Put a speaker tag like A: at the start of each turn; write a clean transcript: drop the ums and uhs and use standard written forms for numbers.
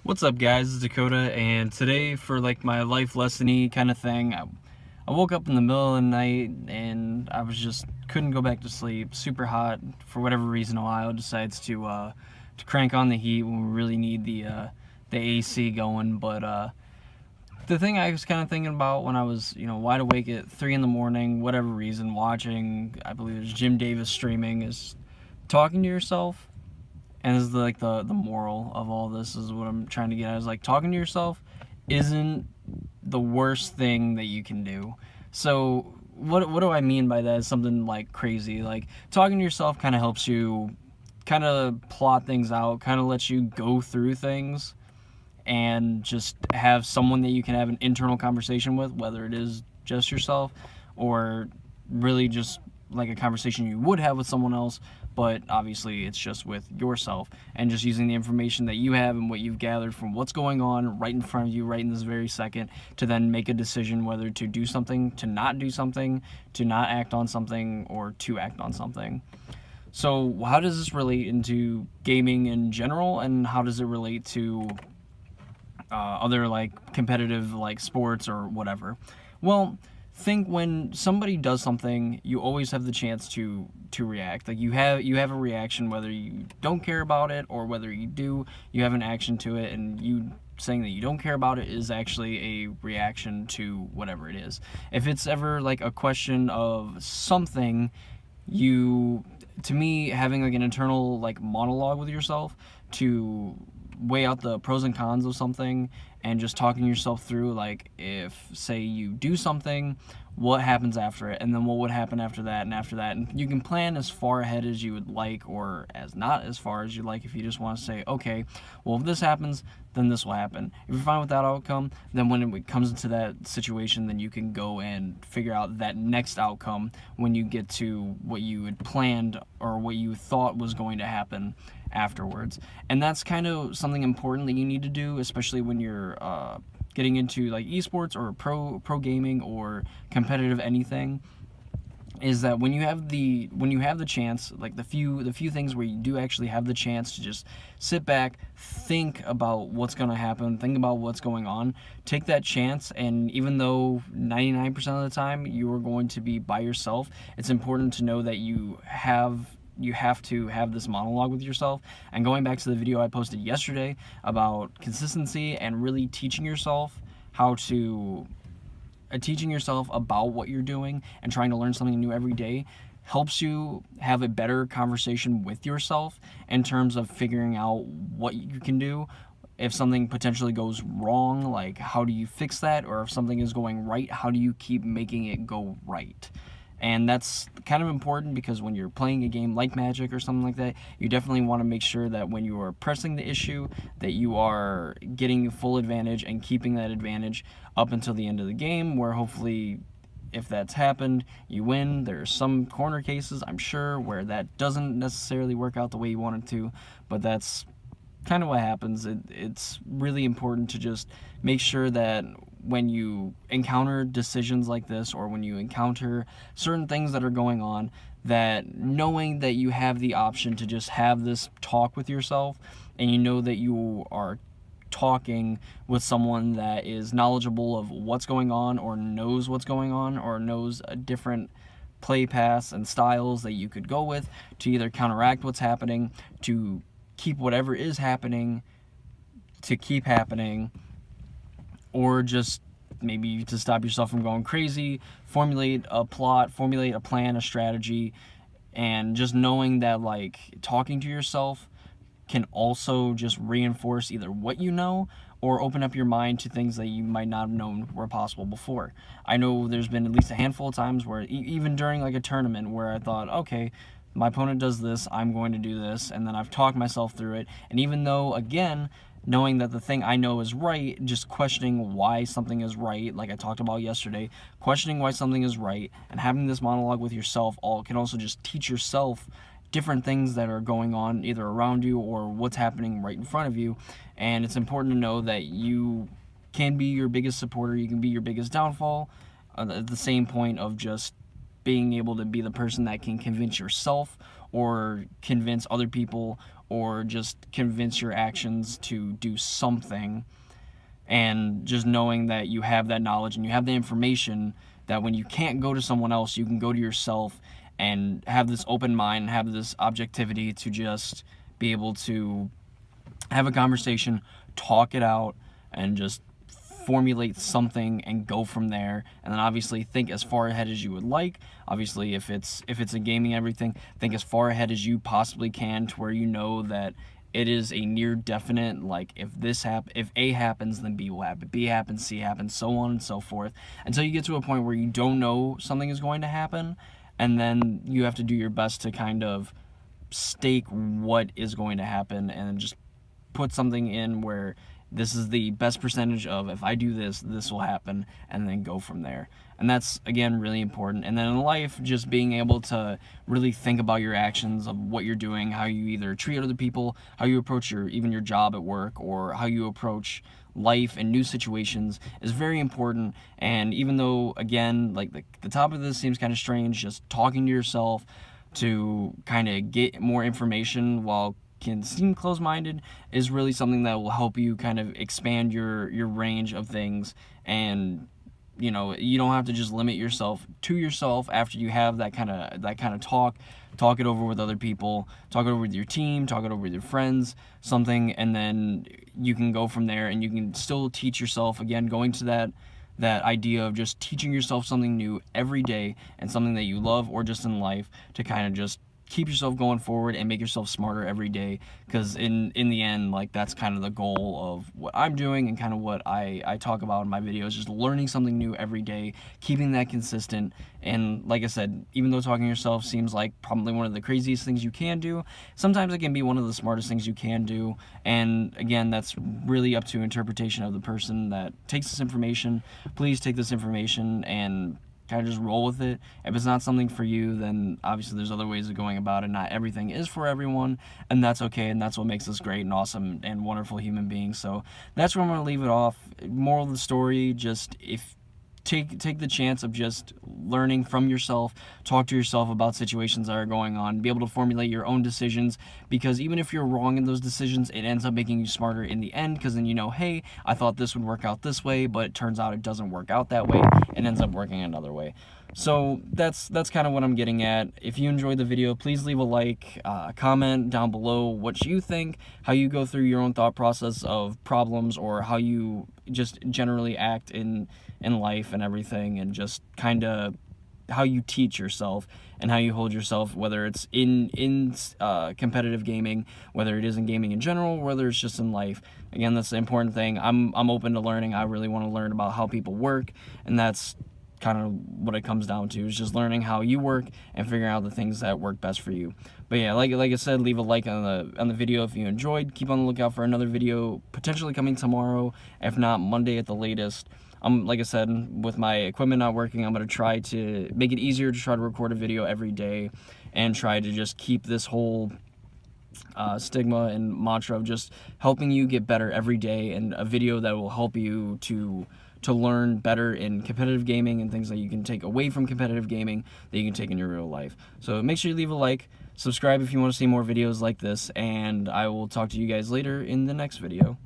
A: What's up, guys? It's Dakota, and today for like my life lesson-y kind of thing, I woke up in the middle of the night and I was just couldn't go back to sleep. Super hot for whatever reason. Ohio decides to crank on the heat when we really need the AC going. But the thing I was kind of thinking about when I was wide awake at 3 in the morning, whatever reason, watching I believe it was Jim Davis streaming, is talking to yourself. And this is the moral of all this is what I'm trying to get at, is like talking to yourself isn't the worst thing that you can do. So what do I mean by that? Is something like crazy. Like talking to yourself kind of helps you kind of plot things out, kind of lets you go through things and just have someone that you can have an internal conversation with, whether it is just yourself or really just like a conversation you would have with someone else, but obviously it's just with yourself, and just using the information that you have and what you've gathered from what's going on right in front of you right in this very second to then make a decision whether to do something, to not do something, to not act on something, or to act on something. So how does this relate into gaming in general, and how does it relate to other like competitive like sports or whatever? Well, think when somebody does something, you always have the chance to react. Like you have a reaction whether you don't care about it or whether you do. You have an action to it, and you saying that you don't care about it is actually a reaction to whatever it is. If it's ever like a question of something, you to me having like an internal like monologue with yourself to weigh out the pros and cons of something, and just talking yourself through, like, if say you do something, what happens after it, and then what would happen after that and after that. And you can plan as far ahead as you would like, or as not as far as you like. If you just want to say, okay, well, if this happens, then this will happen. If you're fine with that outcome, then when it comes into that situation, then you can go and figure out that next outcome when you get to what you had planned or what you thought was going to happen afterwards. And that's kind of something important that you need to do, especially when you're getting into like esports or pro gaming or competitive anything. Is that when you have the chance, like the few things where you do actually have the chance to just sit back, think about what's going to happen, think about what's going on, take that chance. And even though 99% of the time you are going to be by yourself, it's important to know that you have to have this monologue with yourself. And going back to the video I posted yesterday about consistency and really teaching yourself how to teaching yourself about what you're doing and trying to learn something new every day helps you have a better conversation with yourself in terms of figuring out what you can do. If something potentially goes wrong, like how do you fix that? Or if something is going right, how do you keep making it go right? And that's kind of important, because when you're playing a game like Magic or something like that, you definitely want to make sure that when you are pressing the issue, that you are getting full advantage and keeping that advantage up until the end of the game, where hopefully, if that's happened, you win. There's some corner cases, I'm sure, where that doesn't necessarily work out the way you want it to, but that's kind of what happens. It's really important to just make sure that when you encounter decisions like this, or when you encounter certain things that are going on, that knowing that you have the option to just have this talk with yourself, and you know that you are talking with someone that is knowledgeable of what's going on, or knows what's going on, or knows a different play paths and styles that you could go with to either counteract what's happening, to keep whatever is happening to keep happening, or just maybe to stop yourself from going crazy. Formulate a plot, formulate a plan, a strategy, and just knowing that like talking to yourself can also just reinforce either what you know, or open up your mind to things that you might not have known were possible before. I know there's been at least a handful of times where even during like a tournament where I thought, okay, my opponent does this, I'm going to do this, and then I've talked myself through it. And even though, again, knowing that the thing I know is right, just questioning why something is right, like I talked about yesterday, questioning why something is right, and having this monologue with yourself all can also just teach yourself different things that are going on either around you or what's happening right in front of you. And it's important to know that you can be your biggest supporter, you can be your biggest downfall, at the same point of just being able to be the person that can convince yourself or convince other people or just convince your actions to do something. And just knowing that you have that knowledge and you have the information, that when you can't go to someone else, you can go to yourself and have this open mind, have this objectivity to just be able to have a conversation, talk it out, and just formulate something and go from there. And then obviously think as far ahead as you would like. Obviously, if it's in gaming and everything, think as far ahead as you possibly can, to where you know that it is a near definite, like, if A happens, then B will happen, B happens, C happens, so on and so forth, until you get to a point where you don't know something is going to happen, and then you have to do your best to kind of stake what is going to happen, and just put something in where this is the best percentage of, if I do this, this will happen, and then go from there. And that's, again, really important. And then in life, just being able to really think about your actions, of what you're doing, how you either treat other people, how you approach even your job at work, or how you approach life and new situations, is very important. And even though, again, like, the top of this seems kind of strange, just talking to yourself to kind of get more information while can seem closed-minded, is really something that will help you kind of expand your range of things. And you know, you don't have to just limit yourself to yourself after you have that kind of talk it over with other people, talk it over with your team, talk it over with your friends, something, and then you can go from there. And you can still teach yourself, again, going to that idea of just teaching yourself something new every day, and something that you love, or just in life, to kind of just keep yourself going forward and make yourself smarter every day. Because in the end, like, that's kind of the goal of what I'm doing, and kind of what I talk about in my videos, just learning something new every day, keeping that consistent. And like I said, even though talking to yourself seems like probably one of the craziest things you can do, sometimes it can be one of the smartest things you can do. And again, that's really up to interpretation of the person that takes this information. Please take this information and kind of just roll with it. If it's not something for you, then obviously there's other ways of going about it. Not everything is for everyone, and that's okay, and that's what makes us great and awesome and wonderful human beings. So that's where I'm going to leave it off. Moral of the story, just take the chance of just learning from yourself, talk to yourself about situations that are going on, be able to formulate your own decisions, because even if you're wrong in those decisions, it ends up making you smarter in the end, because then you know, hey, I thought this would work out this way, but it turns out it doesn't work out that way, it ends up working another way. So that's kind of what I'm getting at. If you enjoyed the video, please leave a like, comment down below what you think, how you go through your own thought process of problems, or how you just generally act in life and everything, and just kind of how you teach yourself and how you hold yourself, whether it's in competitive gaming, whether it is in gaming in general, whether it's just in life. Again, that's the important thing. I'm open to learning. I really want to learn about how people work, and that's kind of what it comes down to, is just learning how you work and figuring out the things that work best for you. But yeah, like I said, leave a like on the video if you enjoyed. Keep on the lookout for another video potentially coming tomorrow, if not Monday at the latest. Like I said, with my equipment not working, I'm going to try to make it easier to try to record a video every day, and try to just keep this whole stigma and mantra of just helping you get better every day, and a video that will help you to learn better in competitive gaming, and things that you can take away from competitive gaming that you can take in your real life. So make sure you leave a like, subscribe if you want to see more videos like this, and I will talk to you guys later in the next video.